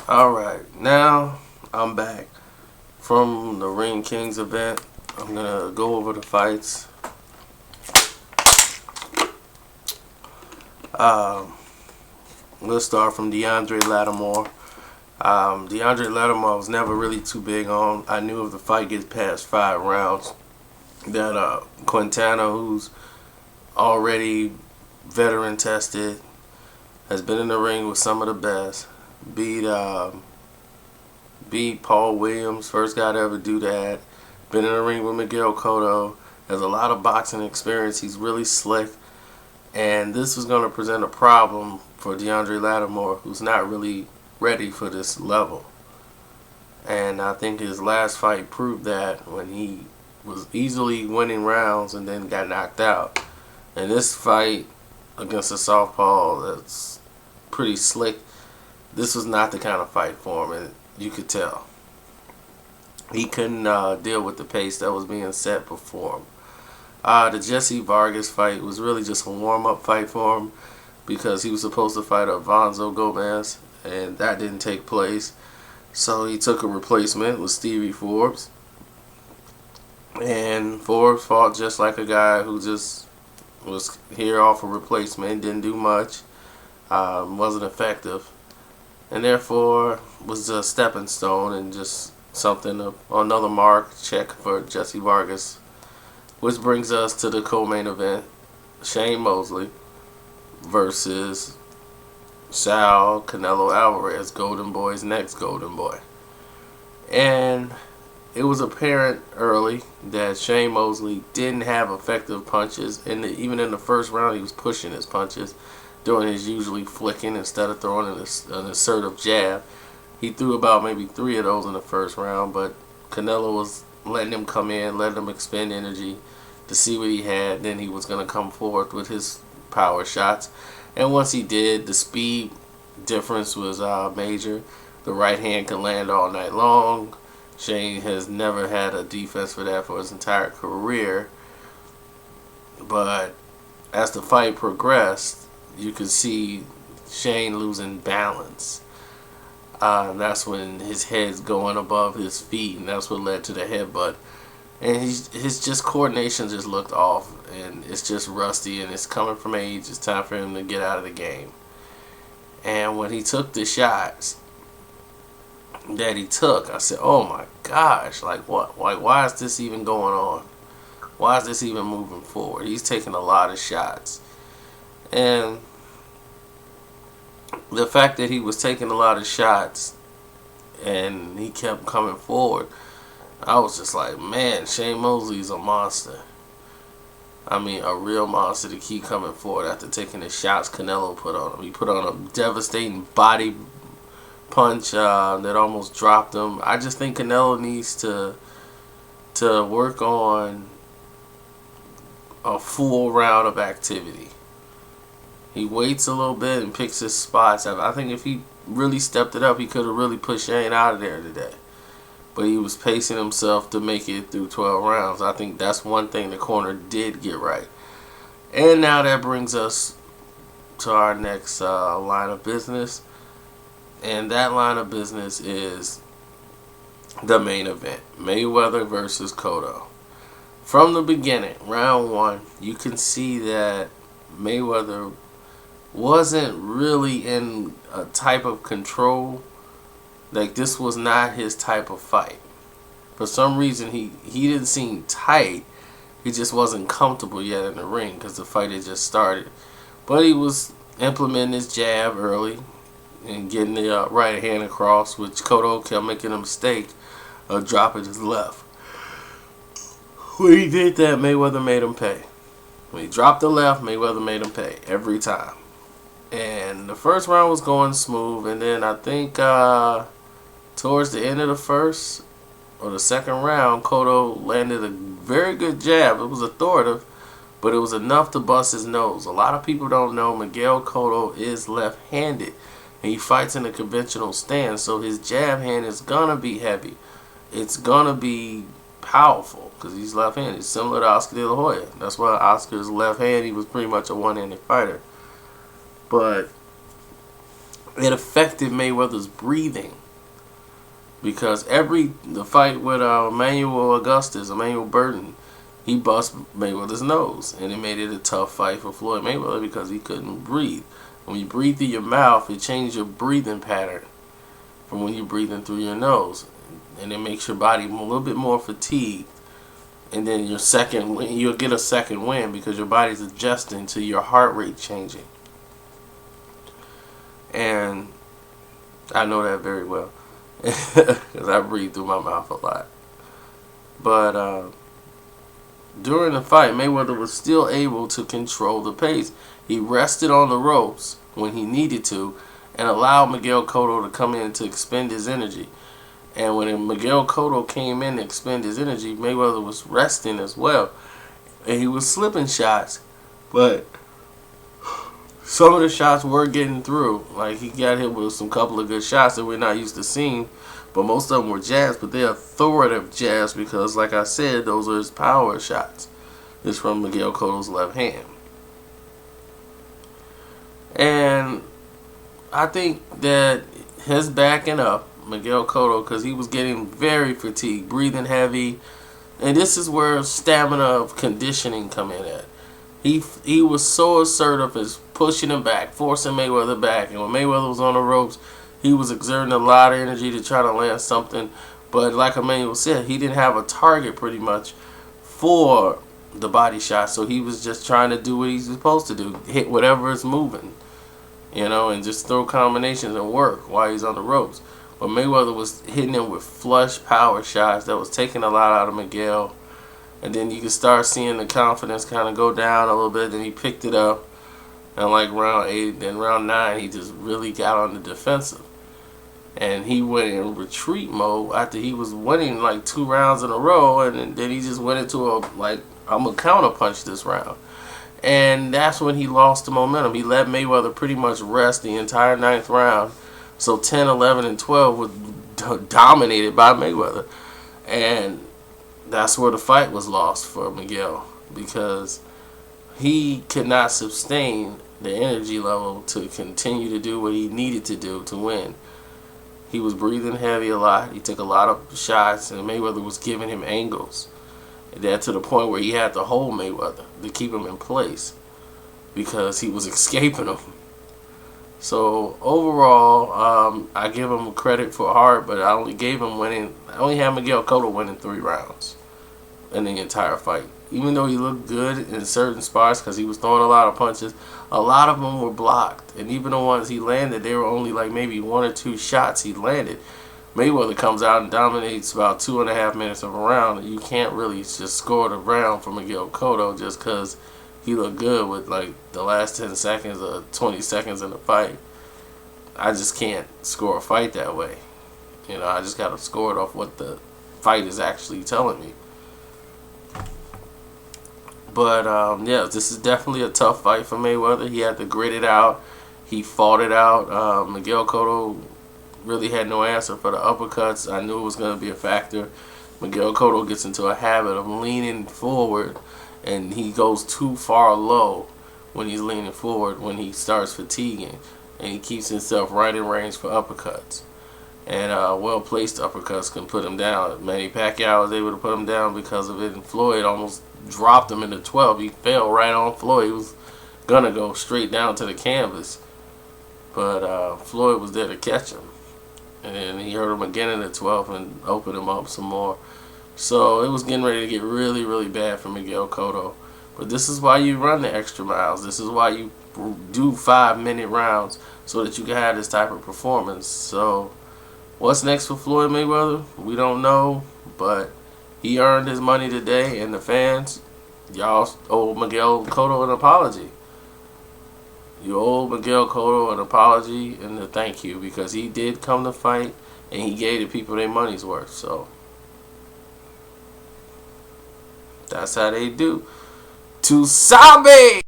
Alright, now I'm back from the Ring Kings event. I'm gonna go over the fights. Um, let's start from DeAndre Lattimore. DeAndre Lattimore was never really too big on. I knew if the fight gets past 5 rounds, that Quintana, who's already veteran tested, has been in the ring with some of the best, beat beat Paul Williams, first guy to ever do that. Been in the ring with Miguel Cotto. Has a lot of boxing experience. He's really slick. And this was going to present a problem for DeAndre Lattimore, who's not really ready for this level. And I think his last fight proved that when he was easily winning rounds and then got knocked out. And this fight against a southpaw that's pretty slick, this was not the kind of fight for him, and you could tell. He couldn't deal with the pace that was being set before him. The Jesse Vargas fight was really just a warm-up fight for him because he was supposed to fight Alfonso Gomez, and that didn't take place. So he took a replacement with Stevie Forbes. And Forbes fought just like a guy who just was here off a replacement, didn't do much, wasn't effective, and therefore was a stepping stone and just something, another mark check for Jesse Vargas. Which brings us to the co-main event, Shane Mosley versus Sal Canelo Alvarez, Golden Boy's next Golden Boy. And it was apparent early that Shane Mosley didn't have effective punches, and even in the first round he was pushing his punches, doing his usually flicking instead of throwing an assertive jab. He threw about maybe 3 of those in the first round, but Canelo was letting him come in, letting him expend energy to see what he had. Then he was going to come forward with his power shots. And once he did, the speed difference was major. The right hand can land all night long. Shane has never had a defense for that for his entire career. But as the fight progressed, you could see Shane losing balance. That's when his head's going above his feet, and that's what led to the headbutt. And his just coordination just looked off, and it's just rusty, and it's coming from age. It's time for him to get out of the game. And when he took the shots that he took, I said, "Oh my gosh! Like what? Like why is this even going on? Why is this even moving forward?" He's taking a lot of shots, and the fact that he was taking a lot of shots and he kept coming forward, I was just like, man, Shane Mosley's a monster. I mean, a real monster to keep coming forward after taking the shots Canelo put on him. He put on a devastating body punch that almost dropped him. I just think Canelo needs to work on a full round of activity. He waits a little bit and picks his spots. I think if he really stepped it up, he could have really put Shane out of there today. But he was pacing himself to make it through 12 rounds. I think that's one thing the corner did get right. And now that brings us to our next line of business. And that line of business is the main event, Mayweather versus Cotto. From the beginning, round 1, you can see that Mayweather wasn't really in a type of control. Like, this was not his type of fight. For some reason, he didn't seem tight. He just wasn't comfortable yet in the ring because the fight had just started. But he was implementing his jab early and getting the right hand across, which Cotto kept making a mistake of dropping his left. When he did that, Mayweather made him pay. When he dropped the left, Mayweather made him pay every time. And the first round was going smooth, and then I think towards the end of the first or the second round, Cotto landed a very good jab. It was authoritative, but it was enough to bust his nose. A lot of people don't know Miguel Cotto is left-handed, and he fights in a conventional stance, so his jab hand is going to be heavy. It's going to be powerful because he's left-handed, similar to Oscar De La Hoya. That's why Oscar's left hand, he was pretty much a one-handed fighter. But it affected Mayweather's breathing. Because the fight with Emmanuel Burton, he bust Mayweather's nose, and it made it a tough fight for Floyd Mayweather because he couldn't breathe. When you breathe through your mouth, it changes your breathing pattern from when you're breathing through your nose, and it makes your body a little bit more fatigued. And then you'll get a second wind because your body's adjusting to your heart rate changing. And I know that very well because I breathe through my mouth a lot. But during the fight, Mayweather was still able to control the pace. He rested on the ropes when he needed to and allowed Miguel Cotto to come in to expend his energy. And when Miguel Cotto came in to expend his energy, Mayweather was resting as well. And he was slipping shots, but some of the shots were getting through. Like, he got hit with some couple of good shots that we're not used to seeing. But most of them were jabs, but they're authoritative jabs because, like I said, those are his power shots. It's from Miguel Cotto's left hand. And I think that his backing up Miguel Cotto, because he was getting very fatigued, breathing heavy. And this is where stamina of conditioning come in at. He was so assertive as pushing him back, forcing Mayweather back. And when Mayweather was on the ropes, he was exerting a lot of energy to try to land something. But like Emmanuel said, he didn't have a target pretty much for the body shot. So he was just trying to do what he's supposed to do. Hit whatever is moving, and just throw combinations and work while he's on the ropes. But Mayweather was hitting him with flush power shots that was taking a lot out of Miguel. And then you could start seeing the confidence kind of go down a little bit. Then he picked it up. And like round 8, then round 9, he just really got on the defensive. And he went in retreat mode after he was winning like 2 rounds in a row. And then he just went into I'm going to counter punch this round. And that's when he lost the momentum. He let Mayweather pretty much rest the entire 9th round. So 10, 11, and 12 was dominated by Mayweather. And that's where the fight was lost for Miguel, because he could not sustain the energy level to continue to do what he needed to do to win. He was breathing heavy a lot. He took a lot of shots, and Mayweather was giving him angles. And that to the point where he had to hold Mayweather to keep him in place because he was escaping him. So overall, I give him credit for heart, but I only had Miguel Cotto winning 3 rounds in the entire fight. Even though he looked good in certain spots because he was throwing a lot of punches, a lot of them were blocked. And even the ones he landed, they were only like maybe 1 or 2 shots he landed. Mayweather comes out and dominates about 2.5 minutes of a round. And you can't really just score the round for Miguel Cotto just because he looked good with like the last 10 seconds or 20 seconds in the fight. I just can't score a fight that way. I just got to score it off what the fight is actually telling me. But, yeah, this is definitely a tough fight for Mayweather. He had to grit it out. He fought it out. Miguel Cotto really had no answer for the uppercuts. I knew it was going to be a factor. Miguel Cotto gets into a habit of leaning forward, and he goes too far low when he's leaning forward when he starts fatiguing. And he keeps himself right in range for uppercuts. And well-placed uppercuts can put him down. Manny Pacquiao was able to put him down because of it, and Floyd almost dropped him in the 12. He fell right on Floyd. He was going to go straight down to the canvas. But Floyd was there to catch him. And then he hurt him again in the 12th and opened him up some more. So it was getting ready to get really, really bad for Miguel Cotto. But this is why you run the extra miles. This is why you do 5-minute rounds so that you can have this type of performance. So what's next for Floyd Mayweather? We don't know, but he earned his money today, and the fans, y'all owe Miguel Cotto an apology. You owe Miguel Cotto an apology and a thank you, because he did come to fight and he gave the people their money's worth. So that's how they do. To Sabe!